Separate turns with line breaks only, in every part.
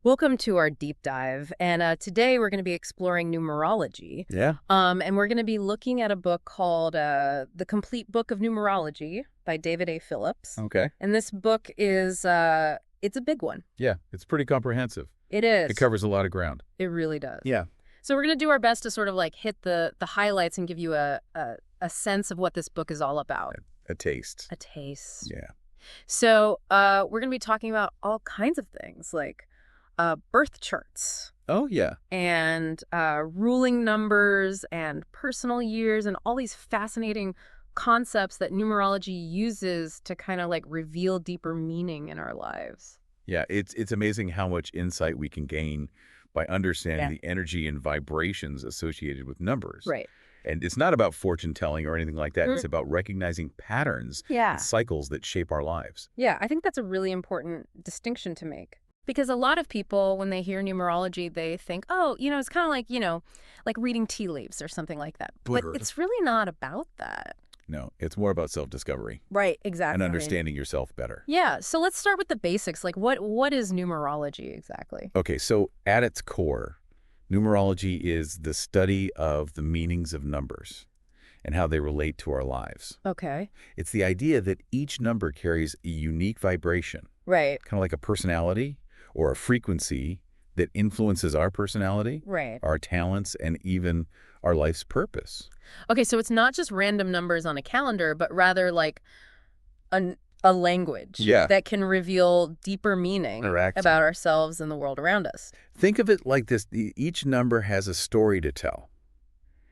Welcome to our deep dive, and today we're going to be exploring numerology.
Yeah.
And we're going to be looking at a book called The Complete Book of Numerology by David A. Phillips.
Okay.
And this book is, it's a big one.
Yeah, it's pretty comprehensive.
It is.
It covers a lot of ground.
It really does.
Yeah.
So we're going to do our best to sort of like hit the highlights and give you a sense of what this book is all about.
A taste.
A taste.
Yeah.
So we're going to be talking about all kinds of things like birth charts.
Oh, yeah.
And ruling numbers and personal years and all these fascinating concepts that numerology uses to kind of like reveal deeper meaning in our lives.
Yeah, it's amazing how much insight we can gain by understanding the energy and vibrations associated with numbers.
Right.
And it's not about fortune telling or anything like that. It's about recognizing patterns and cycles that shape our lives.
Yeah, I think that's a really important distinction to make. Because a lot of people, when they hear numerology, they think, oh, it's kind of like, like reading tea leaves or something like that. But it's really not about that.
No, it's more about self-discovery.
Right, exactly.
And understanding yourself better.
Yeah, so let's start with the basics. Like, what is numerology exactly?
Okay, so at its core, numerology is the study of the meanings of numbers and how they relate to our lives.
Okay.
It's the idea that each number carries a unique vibration.
Right.
Kind of like a personality or a frequency that influences our personality, our talents, and even our life's purpose.
Okay, so it's not just random numbers on a calendar, but rather like a language that can reveal deeper meaning about ourselves and the world around us.
Think of it like this. Each number has a story to tell.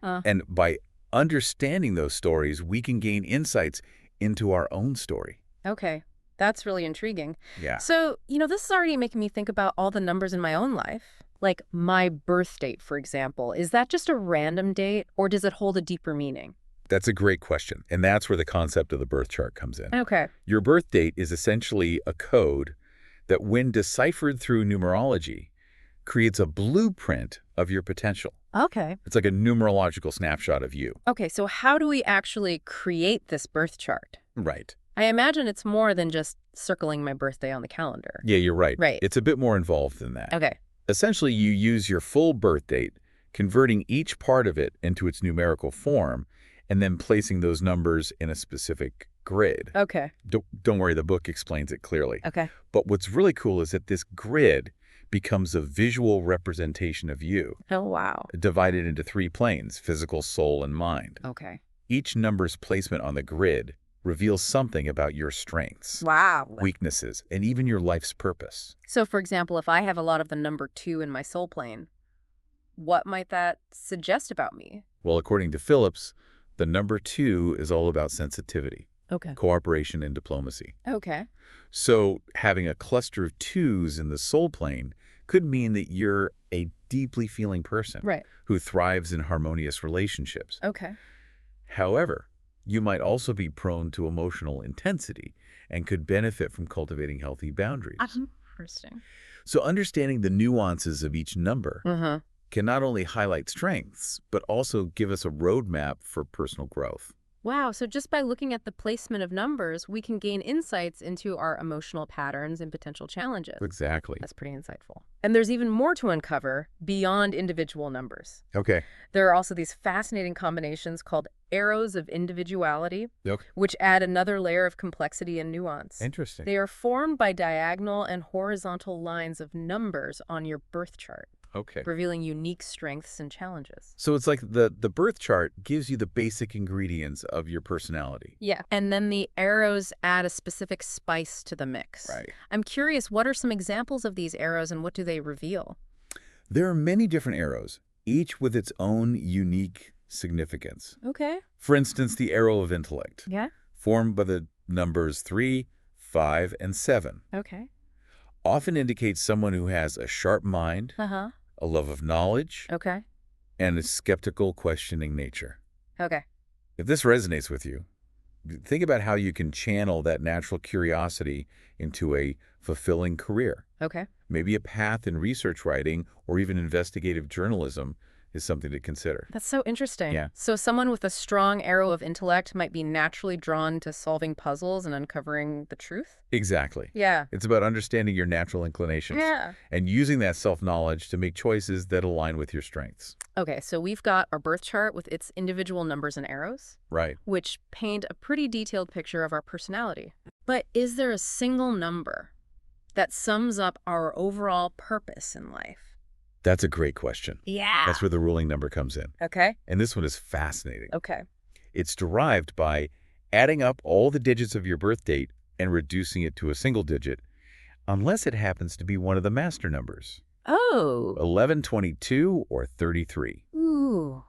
And by understanding those stories, we can gain insights into our own story.
Okay. That's really intriguing.
Yeah.
So, this is already making me think about all the numbers in my own life. Like my birth date, for example. Is that just a random date or does it hold a deeper meaning?
That's a great question. And that's where the concept of the birth chart comes in.
Okay.
Your birth date is essentially a code that, when deciphered through numerology, creates a blueprint of your potential.
Okay.
It's like a numerological snapshot of you.
Okay, so how do we actually create this birth chart?
Right.
I imagine it's more than just circling my birthday on the calendar.
Yeah, you're right.
Right.
It's a bit more involved than that.
Okay.
Essentially, you use your full birth date, converting each part of it into its numerical form, and then placing those numbers in a specific grid.
Okay.
Don't worry, the book explains it clearly.
Okay.
But what's really cool is that this grid becomes a visual representation of you.
Oh, wow.
Divided into 3 planes, physical, soul, and mind.
Okay.
Each number's placement on the grid reveals something about your strengths, weaknesses, and even your life's purpose.
So, for example, if I have a lot of the number 2 in my soul plane, what might that suggest about me?
Well, according to Phillips, the number 2 is all about sensitivity, cooperation, and diplomacy.
Okay.
So having a cluster of 2s in the soul plane could mean that you're a deeply feeling person who thrives in harmonious relationships.
Okay.
However, you might also be prone to emotional intensity and could benefit from cultivating healthy boundaries.
Interesting.
So understanding the nuances of each number can not only highlight strengths, but also give us a roadmap for personal growth.
Wow, so just by looking at the placement of numbers, we can gain insights into our emotional patterns and potential challenges.
Exactly.
That's pretty insightful. And there's even more to uncover beyond individual numbers.
Okay.
There are also these fascinating combinations called arrows of individuality, which add another layer of complexity and nuance.
Interesting.
They are formed by diagonal and horizontal lines of numbers on your birth chart.
Okay.
Revealing unique strengths and challenges.
So it's like the birth chart gives you the basic ingredients of your personality.
Yeah. And then the arrows add a specific spice to the mix.
Right.
I'm curious, what are some examples of these arrows and what do they reveal?
There are many different arrows, each with its own unique significance.
Okay.
For instance, the arrow of intellect.
Yeah.
Formed by the numbers 3, 5, and 7.
Okay.
Often indicates someone who has a sharp mind, a love of knowledge, and a skeptical, questioning nature.
Okay.
If this resonates with you, think about how you can channel that natural curiosity into a fulfilling career.
Okay.
Maybe a path in research writing or even investigative journalism is something to consider.
That's so interesting.
Yeah.
So someone with a strong arrow of intellect might be naturally drawn to solving puzzles and uncovering the truth?
Exactly.
Yeah.
It's about understanding your natural inclinations
Yeah.
and using that self-knowledge to make choices that align with your strengths.
Okay, so we've got our birth chart with its individual numbers and arrows,
Right.
which paint a pretty detailed picture of our personality. But is there a single number that sums up our overall purpose in life?
That's a great question.
Yeah.
That's where the ruling number comes in.
Okay.
And this one is fascinating.
Okay.
It's derived by adding up all the digits of your birth date and reducing it to a single digit, unless it happens to be one of the master numbers.
Oh.
11, 22, or 33.
Ooh.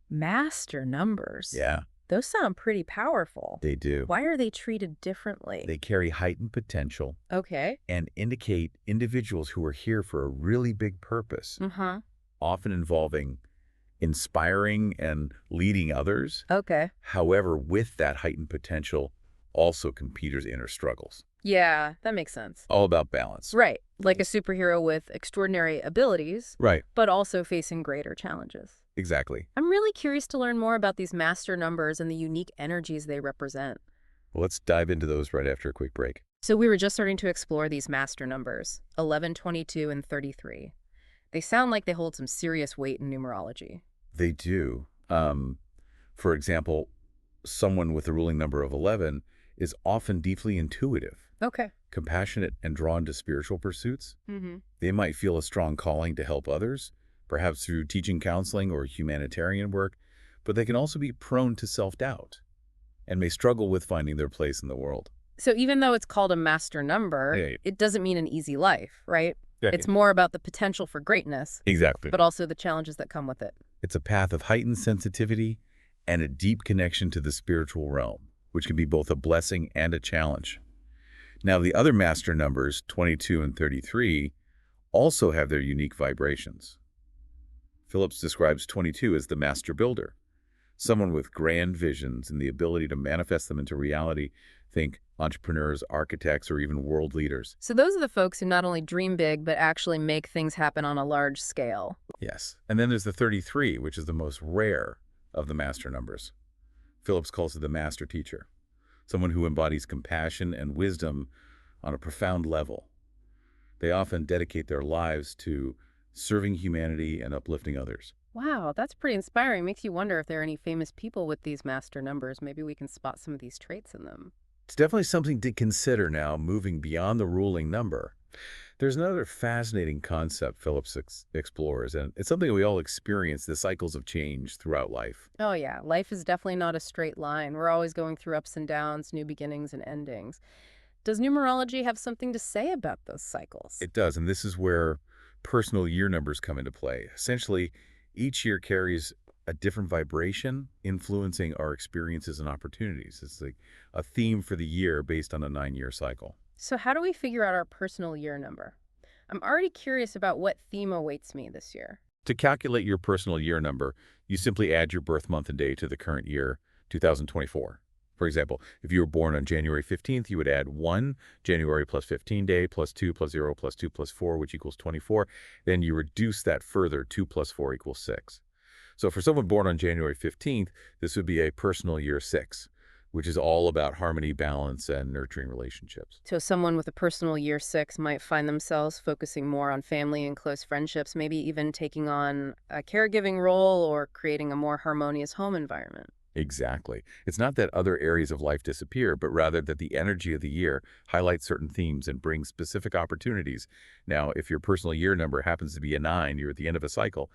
Master numbers.
Yeah,
Those sound pretty powerful.
they do.
Why are they treated differently?
They carry heightened potential
Okay.
and indicate individuals who are here for a really big purpose,
Mm-hmm.
often involving inspiring and leading others.
Okay.
However, with that heightened potential also come Peter's inner struggles.
Yeah, that makes sense.
All about balance.
Right. Like a superhero with extraordinary abilities,
Right,
but also facing greater challenges.
exactly.
I'm really curious to learn more about these master numbers and the unique energies they represent.
Well, let's dive into those right after a quick break.
So we were just starting to explore these master numbers, 11, 22, and 33. They sound like they hold some serious weight in numerology.
They do. For example, someone with a ruling number of 11 is often deeply intuitive,
Okay.
compassionate, and drawn to spiritual pursuits.
Mm-hmm.
They might feel a strong calling to help others, perhaps through teaching, counseling, or humanitarian work, but they can also be prone to self-doubt and may struggle with finding their place in the world.
So even though it's called a master number,
Right.
it doesn't mean an easy life, right?
Yeah.
It's more about the potential for greatness,
Exactly.
but also the challenges that come with it.
It's a path of heightened sensitivity and a deep connection to the spiritual realm, which can be both a blessing and a challenge. Now, the other master numbers, 22 and 33, also have their unique vibrations. Phillips describes 22 as the master builder, someone with grand visions and the ability to manifest them into reality. Think entrepreneurs, architects, or even world leaders.
So those are the folks who not only dream big, but actually make things happen on a large scale.
Yes. And then there's the 33, which is the most rare of the master numbers. Phillips calls it the master teacher, someone who embodies compassion and wisdom on a profound level. They often dedicate their lives to serving humanity and uplifting others.
Wow, that's pretty inspiring. Makes you wonder if there are any famous people with these master numbers. Maybe we can spot some of these traits in them.
It's definitely something to consider now, moving beyond the ruling number. There's another fascinating concept Phillips explores, and it's something we all experience, the cycles of change throughout life.
Oh yeah, life is definitely not a straight line. We're always going through ups and downs, new beginnings and endings. Does numerology have something to say about those cycles?
It does, and this is where personal year numbers come into play. Essentially, each year carries a different vibration influencing our experiences and opportunities. It's like a theme for the year based on a 9-year cycle.
So how do we figure out our personal year number? I'm already curious about what theme awaits me this year.
To calculate your personal year number, you simply add your birth month and day to the current year, 2024. For example, if you were born on January 15th, you would add 1, January plus 15 day, plus 2 plus 0 plus 2 plus 4, which equals 24. Then you reduce that further, 2 plus 4 equals 6. So for someone born on January 15th, this would be a personal year 6, which is all about harmony, balance, and nurturing relationships.
So someone with a personal year 6 might find themselves focusing more on family and close friendships, maybe even taking on a caregiving role or creating a more harmonious home environment.
Exactly. It's not that other areas of life disappear, but rather that the energy of the year highlights certain themes and brings specific opportunities. Now, if your personal year number happens to be a 9, you're at the end of a cycle,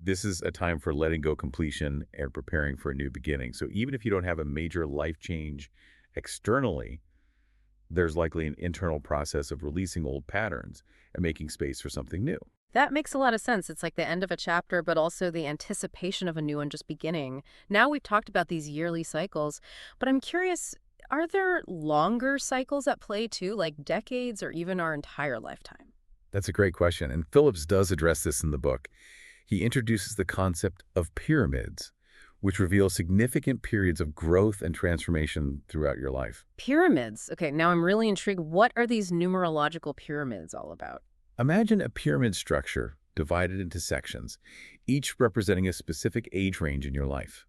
this is a time for letting go completion and preparing for a new beginning. So even if you don't have a major life change externally, there's likely an internal process of releasing old patterns and making space for something new.
That makes a lot of sense. It's like the end of a chapter, but also the anticipation of a new one just beginning. Now we've talked about these yearly cycles, but I'm curious, are there longer cycles at play too, like decades or even our entire lifetime?
That's a great question, and Phillips does address this in the book. He introduces the concept of pyramids, which reveal significant periods of growth and transformation throughout your life.
Pyramids. Okay, now I'm really intrigued. What are these numerological pyramids all about?
Imagine a pyramid structure divided into sections, each representing a specific age range in your life.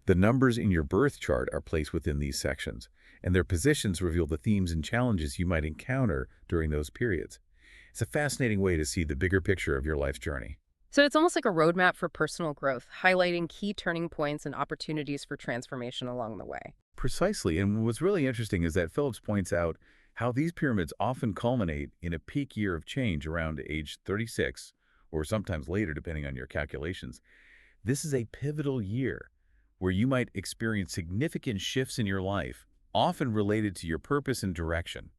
The numbers in your birth chart are placed within these sections, and their positions reveal the themes and challenges you might encounter during those periods. It's a fascinating way to see the bigger picture of your life's journey.
So it's almost like a roadmap for personal growth, highlighting key turning points and opportunities for transformation along the way.
Precisely, and what's really interesting is that Phillips points out how these pyramids often culminate in a peak year of change around age 36, or sometimes later depending on your calculations. This is a pivotal year where you might experience significant shifts in your life, often related to your purpose and direction.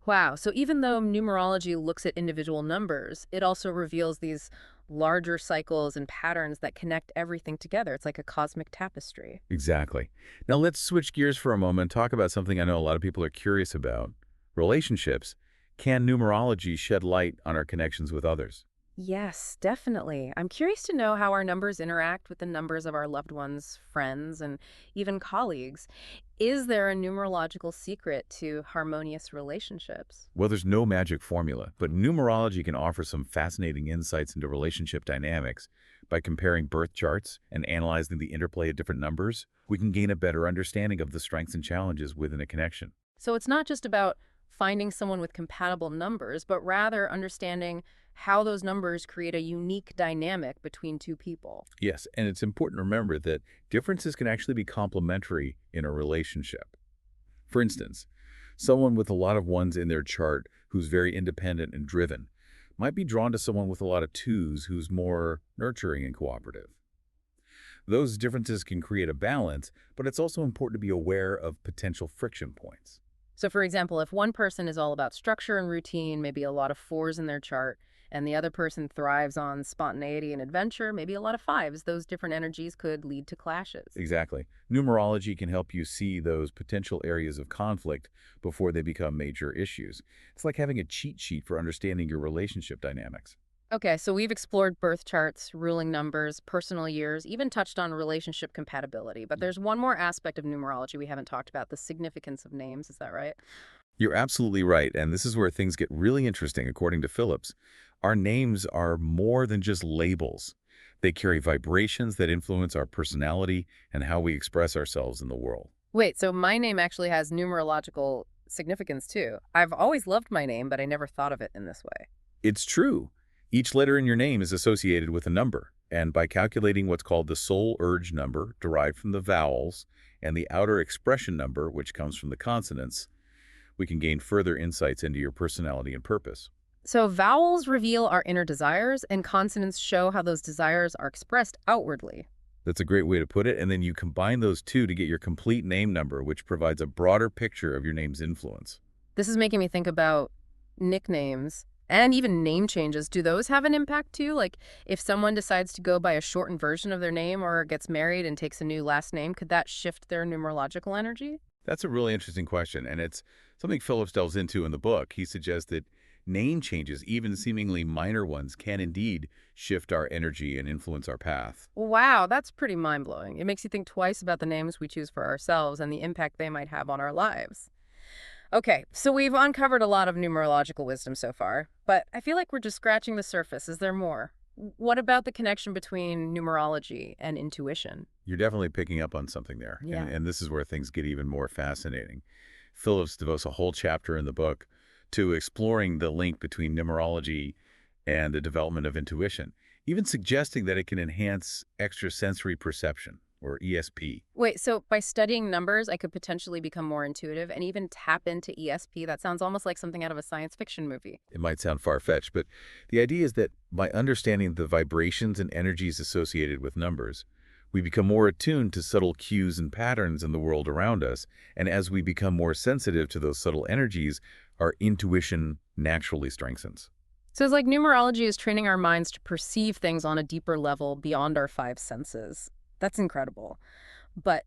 Wow. So even though numerology looks at individual numbers, it also reveals these larger cycles and patterns that connect everything together. It's like a cosmic tapestry.
Exactly. Now let's switch gears for a moment and talk about something I know a lot of people are curious about. Relationships. Can numerology shed light on our connections with others?
Yes, definitely. I'm curious to know how our numbers interact with the numbers of our loved ones, friends, and even colleagues. Is there a numerological secret to harmonious relationships?
Well, there's no magic formula, but numerology can offer some fascinating insights into relationship dynamics. By comparing birth charts and analyzing the interplay of different numbers, we can gain a better understanding of the strengths and challenges within a connection.
So it's not just about finding someone with compatible numbers, but rather understanding how those numbers create a unique dynamic between two people.
Yes, and it's important to remember that differences can actually be complementary in a relationship. For instance, someone with a lot of ones in their chart who's very independent and driven might be drawn to someone with a lot of twos who's more nurturing and cooperative. Those differences can create a balance, but it's also important to be aware of potential friction points.
So for example, if one person is all about structure and routine, maybe a lot of fours in their chart, and the other person thrives on spontaneity and adventure, maybe a lot of fives, those different energies could lead to clashes.
Exactly. Numerology can help you see those potential areas of conflict before they become major issues. It's like having a cheat sheet for understanding your relationship dynamics.
Okay, so we've explored birth charts, ruling numbers, personal years, even touched on relationship compatibility. But there's one more aspect of numerology we haven't talked about, the significance of names. Is that right?
You're absolutely right, and this is where things get really interesting according to Phillips. Our names are more than just labels. They carry vibrations that influence our personality and how we express ourselves in the world.
Wait, so my name actually has numerological significance too. I've always loved my name, but I never thought of it in this way.
It's true. Each letter in your name is associated with a number, and by calculating what's called the soul urge number, derived from the vowels, and the outer expression number, which comes from the consonants, we can gain further insights into your personality and purpose.
So vowels reveal our inner desires, and consonants show how those desires are expressed outwardly.
That's a great way to put it, and then you combine those two to get your complete name number, which provides a broader picture of your name's influence.
This is making me think about nicknames and even name changes. Do those have an impact too? Like if someone decides to go by a shortened version of their name or gets married and takes a new last name, could that shift their numerological energy?
That's a really interesting question, and it's something Phillips delves into in the book. He suggests that name changes, even seemingly minor ones, can indeed shift our energy and influence our path.
Wow, that's pretty mind-blowing. It makes you think twice about the names we choose for ourselves and the impact they might have on our lives. Okay, so we've uncovered a lot of numerological wisdom so far, but I feel like we're just scratching the surface. Is there more? What about the connection between numerology and intuition?
You're definitely picking up on something there,
Yeah.
and this is where things get even more fascinating. Phillips devotes a whole chapter in the book to exploring the link between numerology and the development of intuition, even suggesting that it can enhance extrasensory perception, or ESP.
Wait, so by studying numbers, I could potentially become more intuitive and even tap into ESP? That sounds almost like something out of a science fiction movie.
It might sound far-fetched, but the idea is that by understanding the vibrations and energies associated with numbers, we become more attuned to subtle cues and patterns in the world around us, and as we become more sensitive to those subtle energies, our intuition naturally strengthens.
So it's like numerology is training our minds to perceive things on a deeper level beyond our five senses. That's incredible. But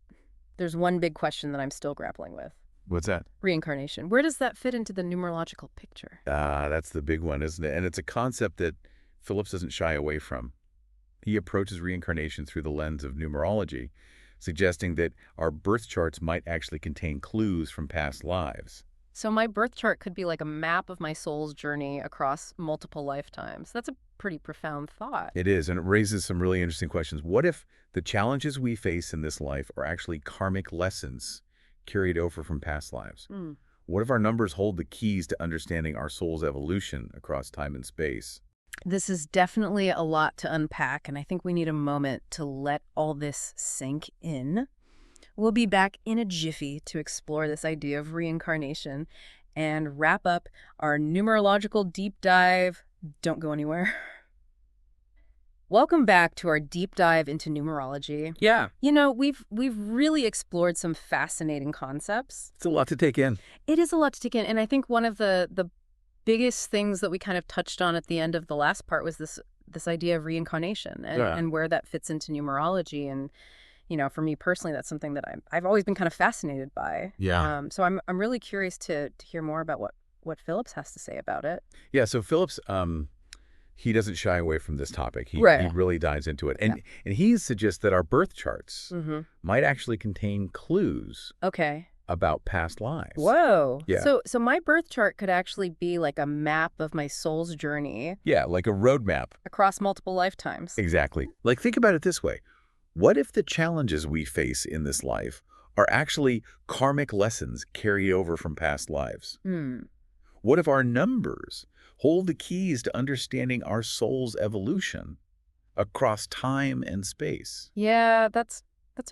there's one big question that I'm still grappling with.
What's that?
Reincarnation. Where does that fit into the numerological picture?
That's the big one, isn't it? And it's a concept that Phillips doesn't shy away from. He approaches reincarnation through the lens of numerology, suggesting that our birth charts might actually contain clues from past lives.
So my birth chart could be like a map of my soul's journey across multiple lifetimes. That's a pretty profound thought.
It is, and it raises some really interesting questions. What if the challenges we face in this life are actually karmic lessons carried over from past lives?
Mm.
What if our numbers hold the keys to understanding our soul's evolution across time and space?
This is definitely a lot to unpack, and I think we need a moment to let all this sink in. We'll be back in a jiffy to explore this idea of reincarnation and wrap up our numerological deep dive. Don't go anywhere. Welcome back to our deep dive into numerology.
Yeah.
You know, we've really explored some fascinating concepts.
It's a lot to take in.
It is a lot to take in, and I think one of the biggest things that we kind of touched on at the end of the last part was this idea of reincarnation and where that fits into numerology. And you know, for me personally, that's something that I've always been kind of fascinated by.
Yeah.
So I'm really curious to hear more about what Phillips has to say about it.
Yeah, so Phillips, he doesn't shy away from this topic. He
Right.
really dives into it. And he suggests that our birth charts might actually contain clues
Okay.
about past lives.
Whoa.
Yeah.
So my birth chart could actually be like a map of my soul's journey
Yeah, like a roadmap.
across multiple lifetimes.
Exactly. Like, think about it this way. What if the challenges we face in this life are actually karmic lessons carried over from past lives?
Hmm.
What if our numbers hold the keys to understanding our soul's evolution across time and space?
Yeah, that's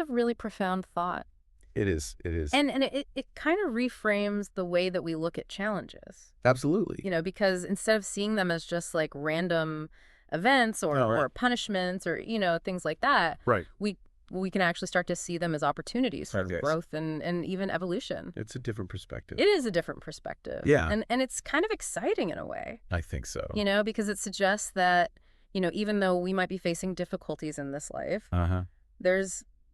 a really profound thought.
It is. It is.
And it kind of reframes the way that we look at challenges.
Absolutely.
You know, because instead of seeing them as just like random events or punishments or, you know, things like that,
Right.
we can actually start to see them as opportunities for
Yes.
growth and even evolution.
It's a different perspective.
It is a different perspective.
Yeah.
And it's kind of exciting in a way,
I think so.
you know, because it suggests that, you know, even though we might be facing difficulties in this life,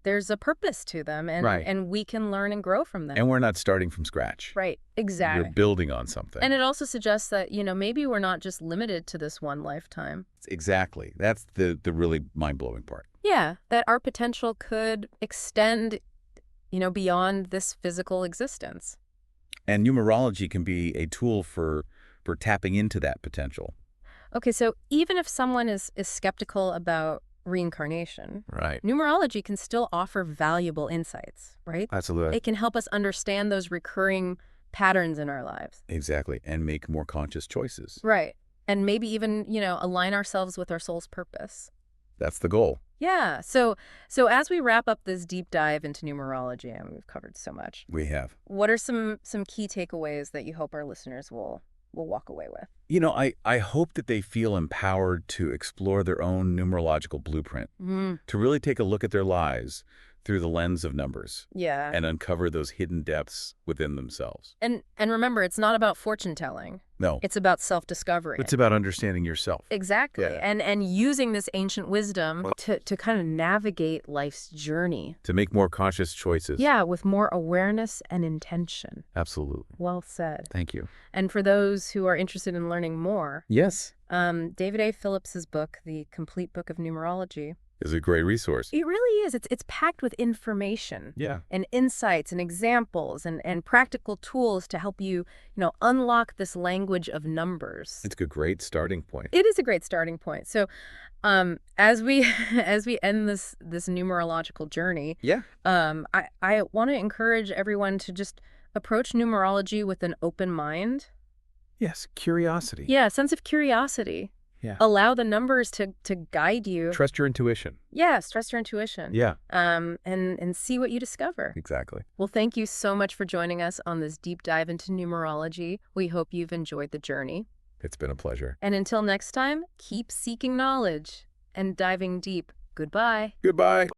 there's a purpose to them, and
Right.
and we can learn and grow from them.
And we're not starting from scratch.
Right, exactly.
We're building on something.
And it also suggests that, you know, maybe we're not just limited to this one lifetime.
Exactly. That's the really mind-blowing part.
Yeah, that our potential could extend, you know, beyond this physical existence.
And numerology can be a tool for tapping into that potential.
Okay, so even if someone is skeptical about reincarnation,
Right.
numerology can still offer valuable insights, right?
Absolutely.
It can help us understand those recurring patterns in our lives.
Exactly. And make more conscious choices.
Right. And maybe even, you know, align ourselves with our soul's purpose.
That's the goal.
Yeah. So as we wrap up this deep dive into numerology, and we've covered so much,
We have.
what are some key takeaways that you hope our listeners will walk away with?
You know, I hope that they feel empowered to explore their own numerological blueprint, to really take a look at their lives through the lens of numbers
Yeah.
and uncover those hidden depths within themselves.
And remember, it's not about fortune telling.
No,
It's about self-discovery.
it's about understanding yourself.
Exactly.
Yeah.
And using this ancient wisdom to kind of navigate life's journey.
To make more conscious choices.
Yeah, with more awareness and intention.
Absolutely.
Well said.
Thank you.
And for those who are interested in learning more,
Yes.
David A. Phillips's book, The Complete Book of Numerology,
Is a great resource.
it really is. It's packed with information.
Yeah.
And insights and examples and practical tools to help you, unlock this language of numbers.
It's a great starting point.
It is a great starting point. So, as we end this numerological journey,
Yeah.
I want to encourage everyone to just approach numerology with an open mind.
Yes. Curiosity.
Yeah, a sense of curiosity.
Yeah.
Allow the numbers to guide you.
Trust your intuition.
Yes, trust your intuition.
Yeah.
And see what you discover.
Exactly.
Well, thank you so much for joining us on this deep dive into numerology. We hope you've enjoyed the journey.
It's been a pleasure.
And until next time, keep seeking knowledge and diving deep. Goodbye.
Goodbye.